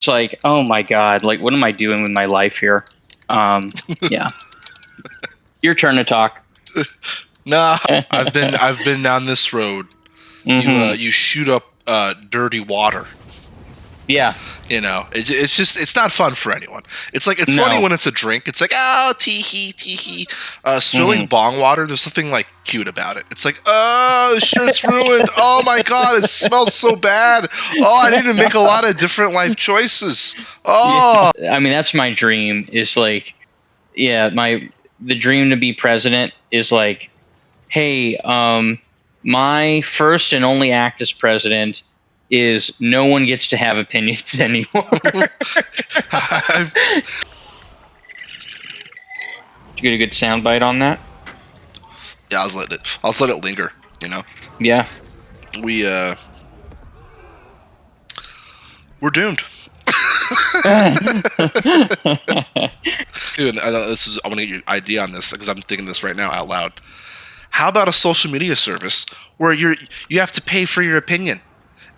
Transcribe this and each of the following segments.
It's like, oh my god, like what am I doing with my life here? Yeah. Your turn to talk. Nah, I've been down this road. You shoot up dirty water. Yeah. You know, it's not fun for anyone. It's like it's funny when it's a drink. It's like tee hee. Swilling bong water. There's something like cute about it. It's like the shirt's ruined. Oh my god, it smells so bad. Oh, I need to make a lot of different life choices. Oh, yeah. I mean that's my dream. Is like, the dream to be president is like, hey, my first and only act as president is no one gets to have opinions anymore. Did you get a good soundbite on that? Yeah, I'll let it linger. You know. Yeah. We're doomed. Dude, I want to get your idea on this because I'm thinking this right now out loud. How about a social media service where you have to pay for your opinion?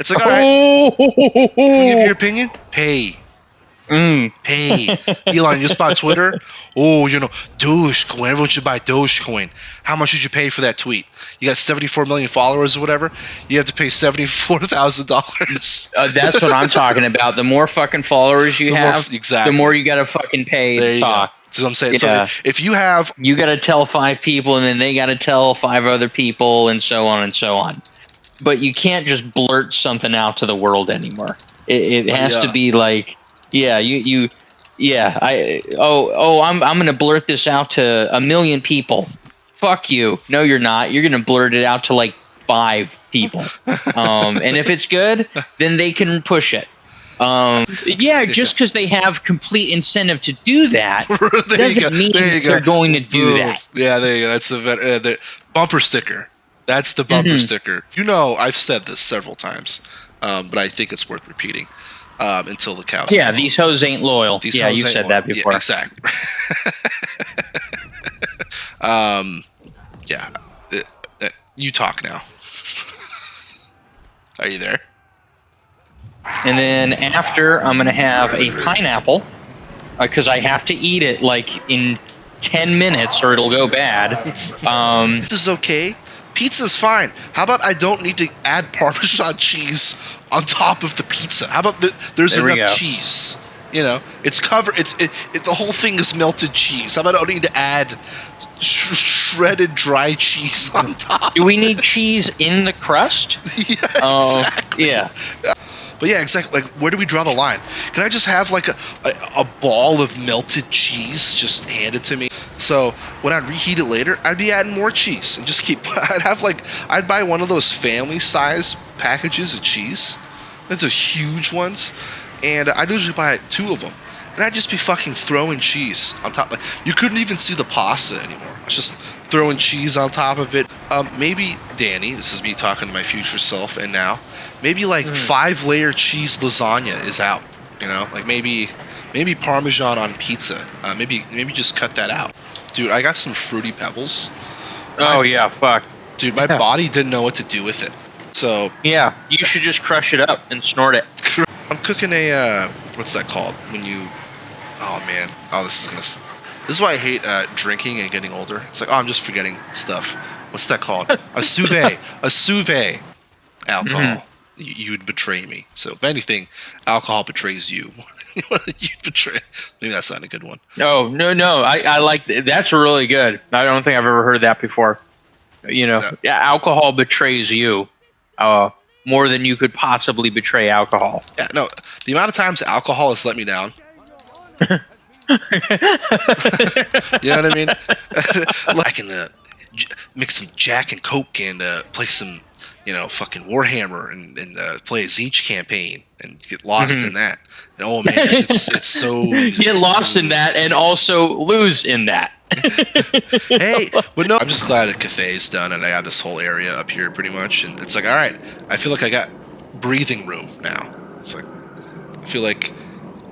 It's like, all right, you give your opinion, pay. Pay. Elon, you spot Twitter? Oh, Dogecoin. Everyone should buy Dogecoin. How much should you pay for that tweet? You got 74 million followers or whatever. You have to pay $74,000. That's what I'm talking about. The more fucking followers you have, the more you got to fucking pay to talk. That's what I'm saying. Yeah. So if you have... You got to tell 5 people, and then they got to tell 5 other people, and so on and so on. But you can't just blurt something out to the world anymore. It has to be like... Yeah, I'm gonna blurt this out to 1 million people. Fuck you. No, you're not. You're gonna blurt it out to like 5 people. And if it's good, then they can push it. Just because they have complete incentive to do that doesn't mean they're going to do that. Yeah, there you go. That's the bumper sticker. That's the bumper sticker. I've said this several times, but I think it's worth repeating. Until the cows. Yeah, these hoes ain't loyal. You've said that before. Yeah, exactly. You talk now. Are you there? And then after, I'm going to have a pineapple because I have to eat it like in 10 minutes or it'll go bad. This is okay. Pizza's fine. How about I don't need to add Parmesan cheese on top of the pizza? How about there's enough cheese? It's covered. The whole thing is melted cheese. How about I don't need to add shredded dry cheese on top? Do we need cheese in the crust? Yeah, exactly. Yeah. But yeah, exactly. Like, where do we draw the line? Can I just have like a ball of melted cheese just handed to me? So when I'd reheat it later, I'd be adding more cheese and just I'd buy one of those family size packages of cheese. That's those huge ones. And I'd usually buy 2 of them. And I'd just be fucking throwing cheese on top. Like, you couldn't even see the pasta anymore. I was just throwing cheese on top of it. Maybe, Danny, this is me talking to my future self and now, maybe like 5-layer cheese lasagna is out. Like maybe Parmesan on pizza. Maybe just cut that out. Dude, I got some Fruity Pebbles. Fuck. Dude, my body didn't know what to do with it. So... Yeah, you should just crush it up and snort it. I'm cooking a... what's that called? When you... Oh, man. Oh, this is why I hate drinking and getting older. It's like, I'm just forgetting stuff. What's that called? A Suvé. A Suvé. Alcohol. You'd betray me. So, if anything, alcohol betrays you. You'd betray... Maybe that's not a good one. Oh, no. I like... That's really good. I don't think I've ever heard that before. Alcohol betrays you more than you could possibly betray alcohol. Yeah, no. The amount of times alcohol has let me down. You know what I mean? I can mix some Jack and Coke and play some, fucking Warhammer and play a Zeech campaign and get lost in that. And oh man, it's so easy. Get lost in that and also lose in that. Hey, but no, I'm just glad that cafe is done and I have this whole area up here pretty much. And it's like, all right, I feel like I got breathing room now. It's like, I feel like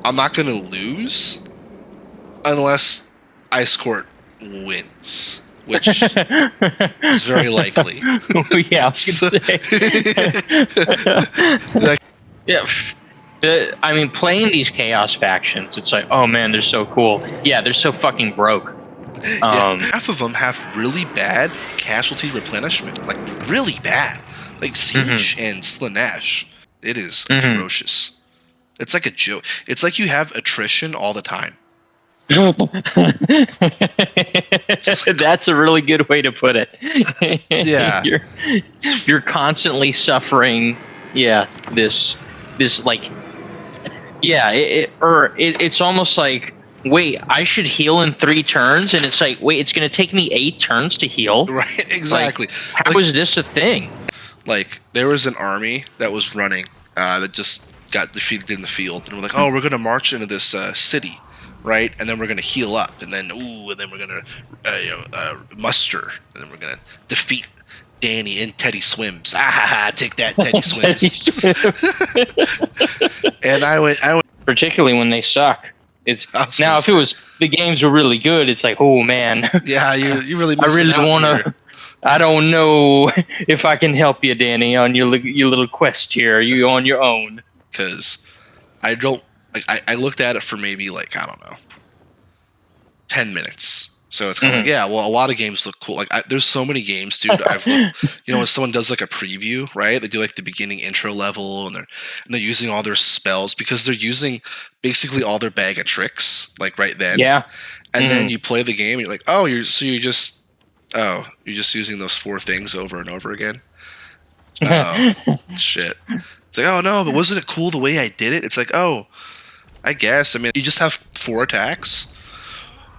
I'm not going to lose unless Ice Court wins, which is very likely. Yeah, I was gonna say. Like, Yeah. I mean, playing these chaos factions, it's like, oh man, they're so cool. Yeah, they're so fucking broke. Yeah, half of them have really bad casualty replenishment, like really bad, like Siege and Slanesh. It is atrocious. It's like a joke. It's like you have attrition all the time. That's a really good way to put it. Yeah. you're constantly suffering. Yeah, this like, yeah, it's almost like, wait, I should heal in 3 turns, and it's like, wait, it's gonna take me 8 turns to heal. Right, exactly. Like, how is this a thing? Like, there was an army that was running that just got defeated in the field, and we're like, oh, we're gonna march into this city, right? And then we're gonna heal up, and then we're gonna muster, and then we're gonna defeat Danny and Teddy Swims. Take that, Teddy Swims. And I went. Particularly when they suck. It's now if say, it was the games were really good, it's like, oh man. Yeah, you really. I really want to. I don't know if I can help you, Danny, on your little quest here. Are you on your own? Because I don't. Like, I looked at it for maybe like, I don't know, 10 minutes. So it's kind of like, yeah, well, a lot of games look cool. Like, there's so many games, dude. I've looked, when someone does like a preview, right? They do like the beginning intro level, and they're using all their spells because they're using basically all their bag of tricks, like right then. Yeah. And then you play the game, and you're like, oh, you're just using those 4 things over and over again. Oh, shit. It's like, oh no, but wasn't it cool the way I did it? It's like, oh, I guess. I mean, you just have 4 attacks.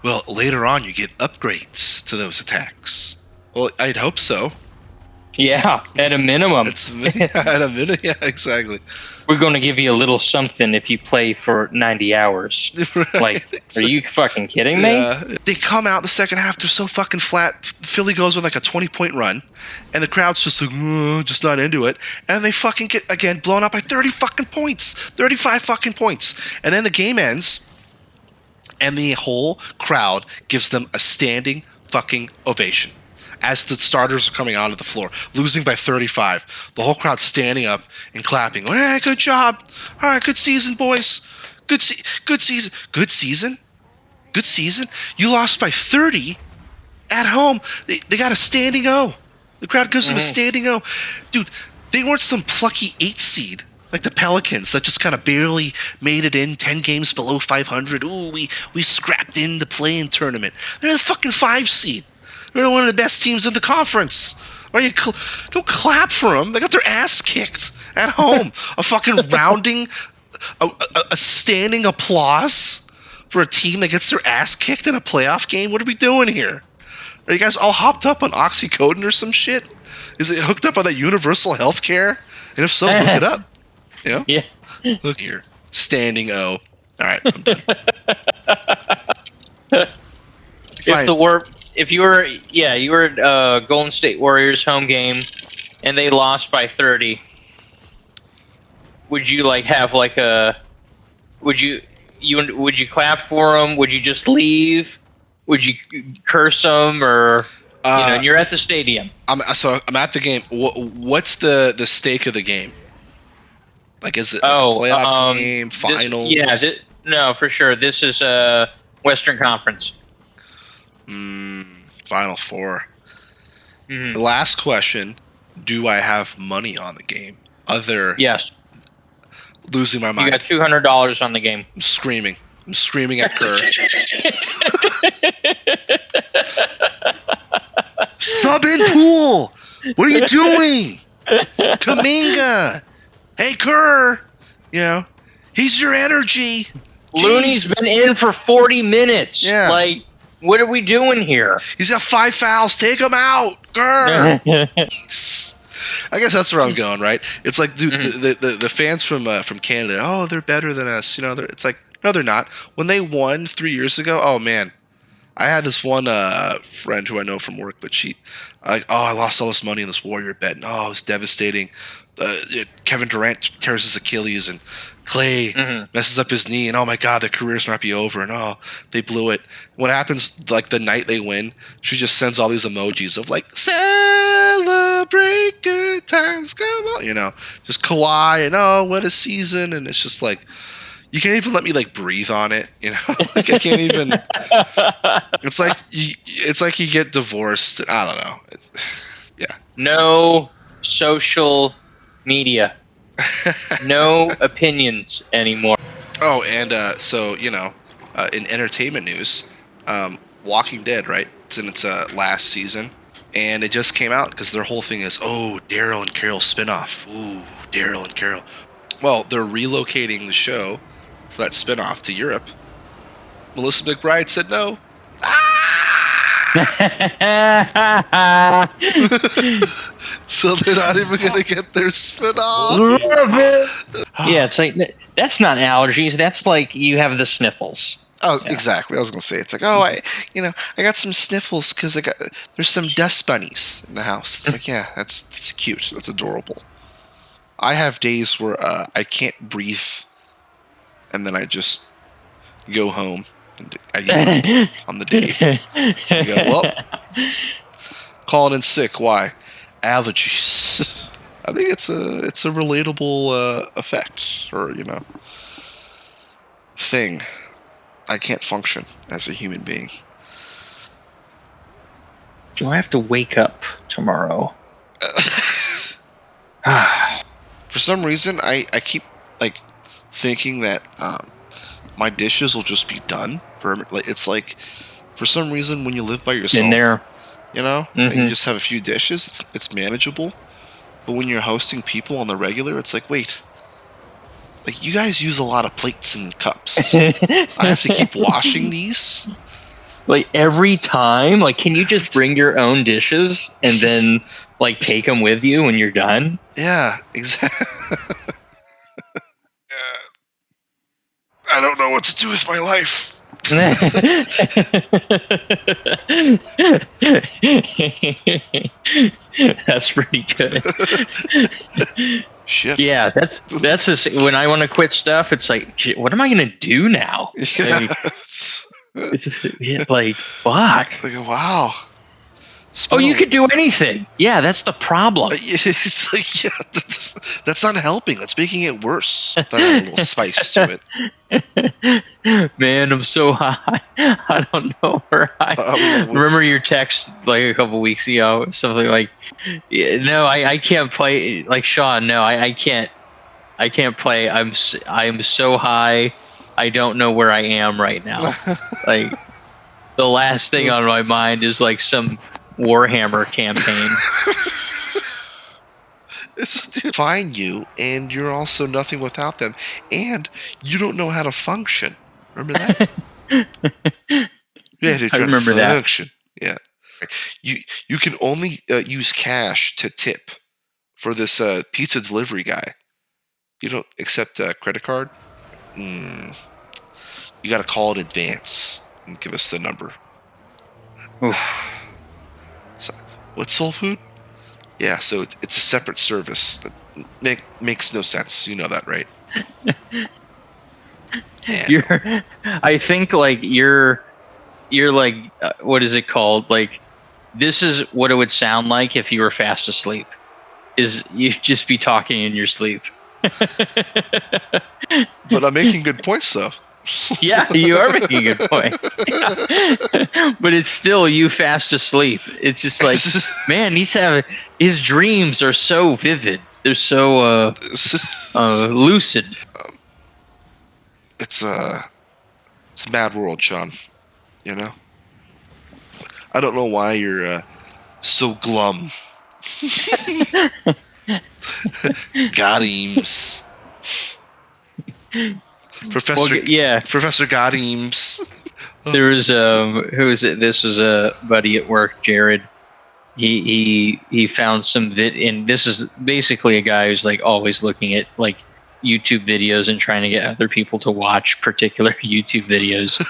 Well, later on, you get upgrades to those attacks. Well, I'd hope so. Yeah, at a minimum. At a minimum, yeah, exactly. We're going to give you a little something if you play for 90 hours. Right. Like, are you fucking kidding me? They come out the second half, they're so fucking flat. Philly goes with like a 20-point run, and the crowd's just like, just not into it. And they fucking get, again, blown up by 30 fucking points. 35 fucking points. And then the game ends, and the whole crowd gives them a standing fucking ovation as the starters are coming onto the floor, losing by 35. The whole crowd standing up and clapping. Hey, good job. All right, good season, boys. Good season. Good season? Good season? You lost by 30 at home. They got a standing O. The crowd gives them a standing O. Dude, they weren't some plucky 8 seed. Like the Pelicans that just kind of barely made it in 10 games below 500. Ooh, we scrapped in the play-in tournament. They're the fucking 5 seed. They're one of the best teams in the conference. Or you don't clap for them. They got their ass kicked at home. A fucking rounding, a standing applause for a team that gets their ass kicked in a playoff game. What are we doing here? Are you guys all hopped up on oxycodone or some shit? Is it hooked up on that universal health care? And if so, look it up. Yeah. Look here. Standing O. All right. I'm done. If you were Golden State Warriors home game and they lost by 30, would you like have like would you clap for them? Would you just leave? Would you curse them, or and you're at the stadium? I'm at the game. What's the stake of the game? Like, is it like a playoff game, finals? No, for sure. This is Western Conference. Final Four. The last question: do I have money on the game? Yes. Losing my mind. You got $200 on the game. I'm screaming at Kerr. Sub in pool. What are you doing, Kaminga? Hey, Kerr, he's your energy. Looney's been in for 40 minutes. Yeah. Like, what are we doing here? He's got 5 fouls. Take him out, Kerr. I guess that's where I'm going, right? It's like, dude, the fans from Canada, oh, they're better than us. It's like, no, they're not. When they won 3 years ago, oh, man. I had this one friend who I know from work, but I lost all this money in this Warrior bet. And, oh, it was devastating. Kevin Durant tears his Achilles and Clay messes up his knee, and oh my God, their careers might be over, and oh, they blew it. What happens like the night they win? She just sends all these emojis of like celebrate good times, come on, just Kawhi and oh, what a season, and it's just like you can't even let me like breathe on it, like I can't even. It's like you get divorced. I don't know. Yeah. No social media. No opinions anymore. Oh, and so in entertainment news, Walking Dead, right? It's in its last season, and it just came out because their whole thing is, oh, Daryl and Carol spinoff. Ooh, Daryl and Carol. Well, they're relocating the show for that spinoff to Europe. Melissa McBride said no. So they're not even gonna get their spinoff. Yeah, it's like that's not allergies. That's like you have the sniffles. Oh, yeah. Exactly. I was gonna say it's like, oh, I got some sniffles because there's some dust bunnies in the house. It's like, yeah, that's cute. That's adorable. I have days where I can't breathe, and then I just go home. And I get up on the day. I go, well, calling in sick. Why? Allergies. I think it's a relatable effect or thing. I can't function as a human being. Do I have to wake up tomorrow? For some reason, I keep like thinking that my dishes will just be done permanently. It's like for some reason when you live by yourself, in there, and you just have a few dishes, it's manageable. But when you're hosting people on the regular, it's like, wait, like you guys use a lot of plates and cups. I have to keep washing these. Like every time, like can you just bring your own dishes and then like take them with you when you're done? Yeah, exactly. I don't know what to do with my life. That's pretty good. Shit. Yeah, that's when I want to quit stuff. It's like, shit, what am I gonna do now? Yeah. Like fuck. Like, wow. You could do anything. Yeah, that's the problem. It's like, yeah, that's not helping. That's making it worse. That had a little spice to it. Man, I'm so high. I don't know where remember your text like a couple weeks ago, something like, no, I can't play. Like Sean, no, I can't play. I'm so high. I don't know where I am right now. Like the last thing on my mind is like some Warhammer campaign. It's to find you, and you're also nothing without them, and you don't know how to function. Remember that? Yeah, I remember function. That. Yeah, you can only use cash to tip for this pizza delivery guy. You don't accept a credit card. You got to call in advance and give us the number. So, what's soul food? Yeah, so it's a separate service that makes no sense. You know that, right? I think like you're like what is it called? Like this is what it would sound like if you were fast asleep. Is you just be talking in your sleep. But I'm making good points though. Yeah, you are making a good point. Yeah. But it's still you fast asleep. It's just like, man, his dreams are so vivid. They're so lucid. It's a mad world, Sean. I don't know why you're so glum. Godeems. Professor Godeems. There was who is it? This was a buddy at work, Jared. He found some and this is basically a guy who's like always looking at like YouTube videos and trying to get other people to watch particular YouTube videos.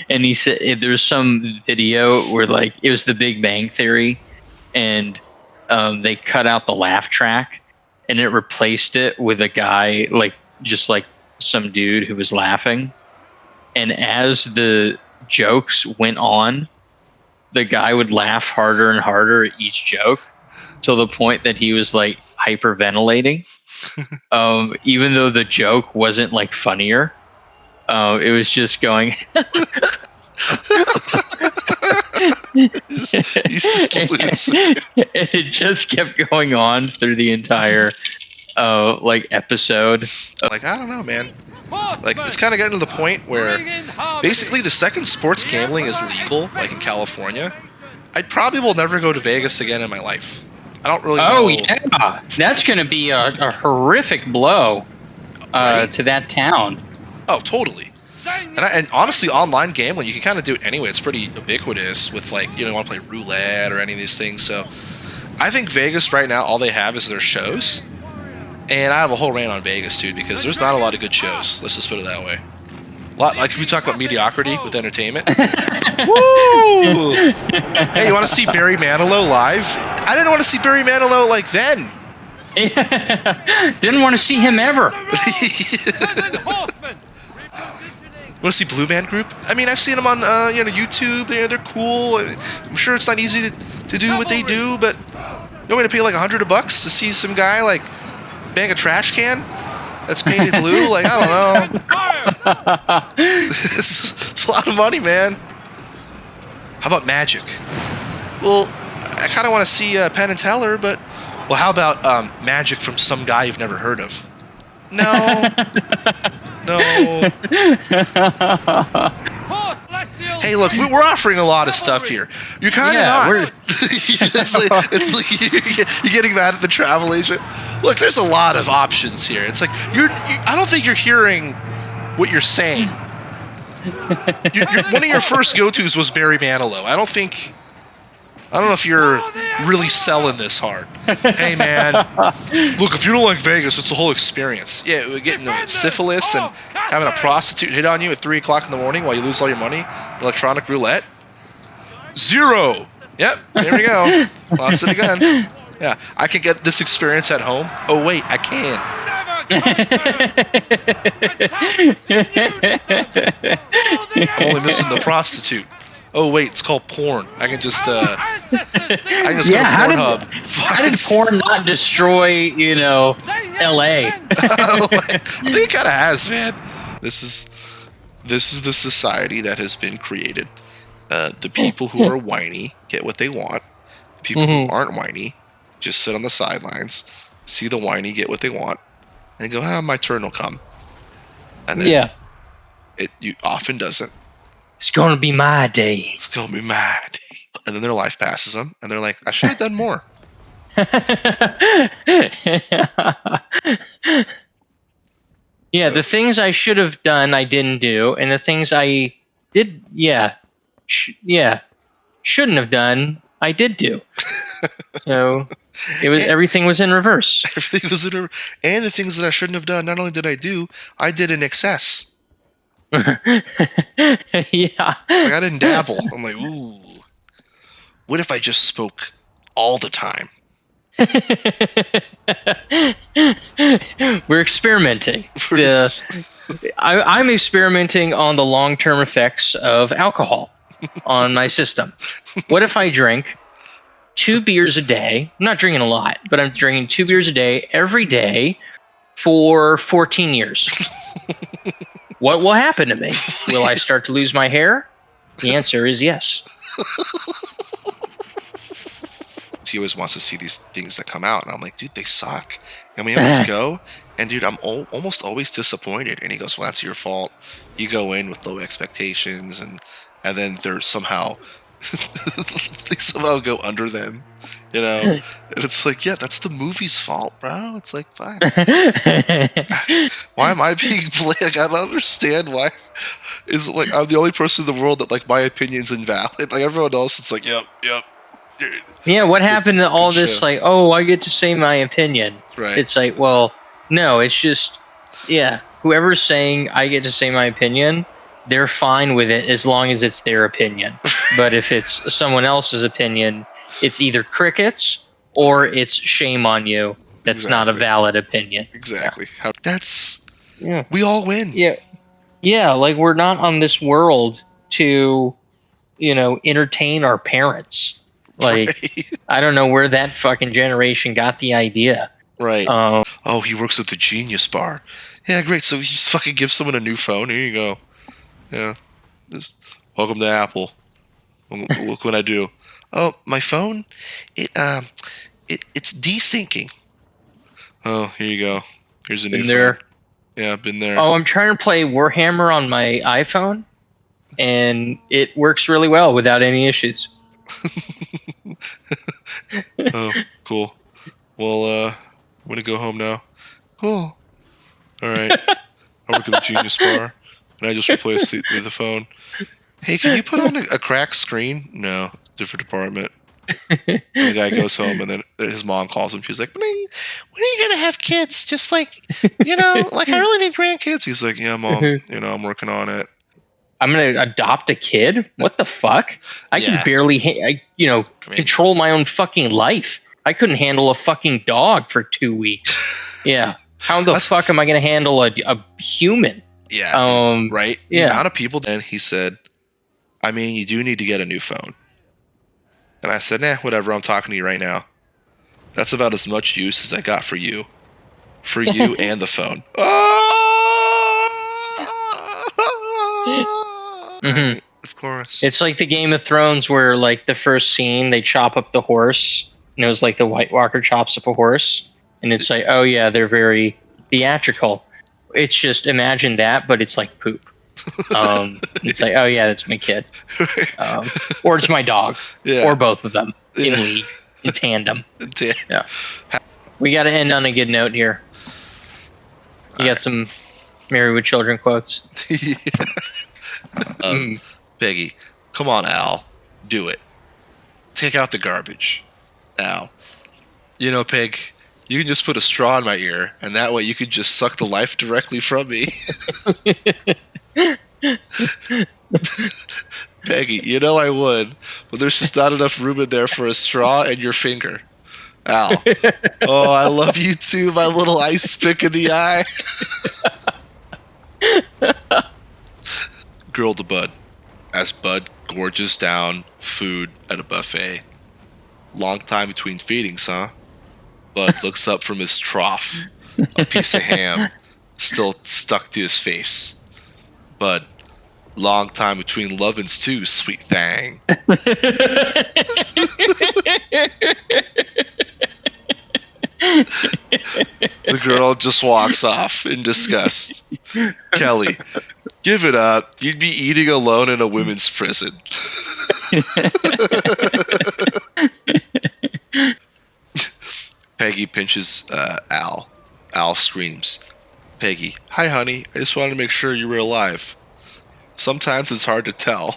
and he said there's some video where like it was the Big Bang Theory, and they cut out the laugh track. and it replaced it with a guy like just like some dude who was laughing. And as the jokes went on, the guy would laugh harder and harder at each joke, to the point that he was like hyperventilating. Even though the joke wasn't like funnier, it was just going. It just kept going on through the entire like episode. Like, I don't know, man. Like, it's kind of getting to the point where basically the second sports gambling is legal, like in California, I probably will never go to Vegas again in my life. I don't really know. Oh yeah, that's going to be a horrific blow Right? to that town. Oh, totally. And honestly, online gambling, you can kind of do it anyway. It's pretty ubiquitous with, like, you want to play roulette or any of these things. So I think Vegas right now, all they have is their shows. And I have a whole rant on Vegas, too, because there's not a lot of good shows. Let's just put it that way. Like we talk about mediocrity with entertainment. Woo! Hey, you want to see Barry Manilow live? I didn't want to see Barry Manilow like then. Didn't want to see him ever. Want to see Blue Man Group? I mean, I've seen them on YouTube. They're cool. I'm sure it's not easy to do what they do, but you want me to pay like $100 to see some guy like bang a trash can that's painted blue? Like, I don't know. It's a lot of money, man. How about Magic? Well, I kind of want to see Penn and Teller, but well, how about Magic from some guy you've never heard of? No. No. Hey, look, we're offering a lot of stuff here. You're kind of not. You're getting mad at the travel agent. Look, there's a lot of options here. It's like I don't think you're hearing what you're saying. One of your first go-tos was Barry Manilow. I don't know if you're really selling this hard. Hey, man, look, if you don't like Vegas, it's the whole experience. Yeah, we're getting syphilis and having a prostitute hit on you at 3 o'clock in the morning while you lose all your money. Electronic roulette. 0. Yep, here we go. Lost it again. Yeah, I can get this experience at home. Oh, wait, I can. Only missing the prostitute. Oh wait, it's called porn. I can just go to Pornhub. How did porn not destroy, LA? I think it kind of has, man. This is the society that has been created. The people who are whiny get what they want. The people who aren't whiny just sit on the sidelines, see the whiny get what they want, and go, my turn will come. And then it often doesn't. It's going to be my day. It's going to be my day. And then their life passes them, and they're like, I should have done more. The things I should have done, I didn't do. And the things I did, shouldn't have done, I did do. So everything was in reverse. Everything was and the things that I shouldn't have done, not only did I do, I did in excess. Yeah. Like, I didn't dabble. I'm like, ooh. What if I just spoke all the time? We're experimenting. I'm experimenting on the long-term effects of alcohol on my system. What if I drink 2 beers a day? I'm not drinking a lot, but I'm drinking 2 beers a day every day for 14 years. What will happen to me? Will I start to lose my hair? The answer is yes. He always wants to see these things that come out, and I'm like, dude, they suck. And we always go, and dude, I'm almost always disappointed. And he goes, well, that's your fault. You go in with low expectations, and then they're somehow they somehow go under them, And it's like, yeah, that's the movie's fault, bro. It's like, fine. Why am I being blamed? Like, I don't understand why. Is it like I'm the only person in the world that, like, my opinion's invalid? Like, everyone else, it's like, yep. Yeah, what happened to all this, like, oh, I get to say my opinion. Right. It's like, well, no, it's just, whoever's saying I get to say my opinion, they're fine with it as long as it's their opinion. But if it's someone else's opinion, it's either crickets or it's shame on you That's not a valid opinion. Exactly. Yeah. We all win. Yeah. Yeah, like we're not on this world to, entertain our parents. Like, Right. I don't know where that fucking generation got the idea. Right. He works at the Genius Bar. Yeah, great. So you just fucking give someone a new phone. Here you go. Yeah. Welcome to Apple. Look what I do. Oh, my phone? It's desyncing. Oh, here you go. Here's a new phone. Yeah, I've been there. Oh, I'm trying to play Warhammer on my iPhone, and it works really well without any issues. Oh, cool. Well, I'm gonna go home now. Cool. All right. I work at the Genius Bar, and I just replaced the phone. Hey, can you put on a cracked screen? No, different department. And the guy goes home, and then his mom calls him. She's like, when are you going to have kids? Just like, like I really need grandkids. He's like, yeah, Mom, I'm working on it. I'm going to adopt a kid? What the fuck? I can barely, control my own fucking life. I couldn't handle a fucking dog for 2 weeks. Yeah. How the fuck am I going to handle a human? Yeah. Dude, right? Yeah. The amount of people. And he said, I mean, you do need to get a new phone. And I said, nah, whatever, I'm talking to you right now. That's about as much use as I got for you. For you and the phone. Mm-hmm. Of course. It's like the Game of Thrones where, like, the first scene, they chop up the horse. And it was like the White Walker chops up a horse. And it's like, oh, yeah, they're very theatrical. It's just, imagine that, but it's like poop. It's like, oh yeah, that's my kid, or it's my dog, or both of them in league, in tandem. Yeah, we got to end on a good note here. You got some Married with Children quotes? Peggy, come on, Al, do it. Take out the garbage, Al. Peg, you can just put a straw in my ear, and that way you could just suck the life directly from me. Peggy, I would, but there's just not enough room in there for a straw and your finger. Al. Oh, I love you too, my little ice pick in the eye. Girl to Bud. As Bud gorges down food at a buffet. Long time between feedings, huh? Bud looks up from his trough. A piece of ham still stuck to his face. Bud, long time between lovins too, sweet thang. The girl just walks off in disgust. Kelly, give it up. You'd be eating alone in a women's prison. Peggy pinches Al. Al screams. Peggy, hi honey, I just wanted to make sure you were alive. Sometimes it's hard to tell.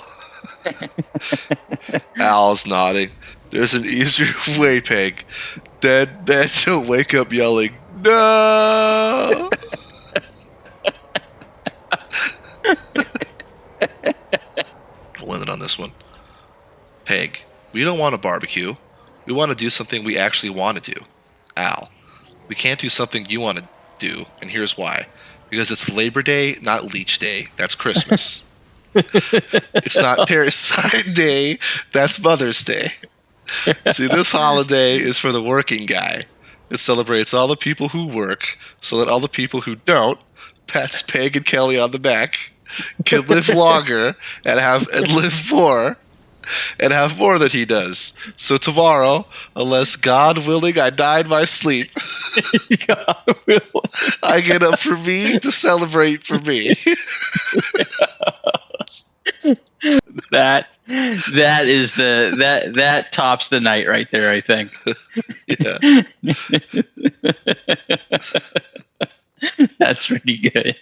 Al's nodding. There's an easier way, Peg. Then don't wake up yelling, no! We'll end it on this one. Peg, we don't want a barbecue. We want to do something we actually want to do. Al, we can't do something you want to do, and here's why. Because it's Labor Day, not Leech Day. That's Christmas. It's not Parasite Day. That's Mother's Day. See, this holiday is for the working guy. It celebrates all the people who work so that all the people who don't, pats Peg and Kelly on the back, can live longer and live more and have more than he does. So tomorrow, unless God willing I die in my sleep, God willing. I get up for me to celebrate for me. That tops the night right there, I think. Yeah. That's pretty good.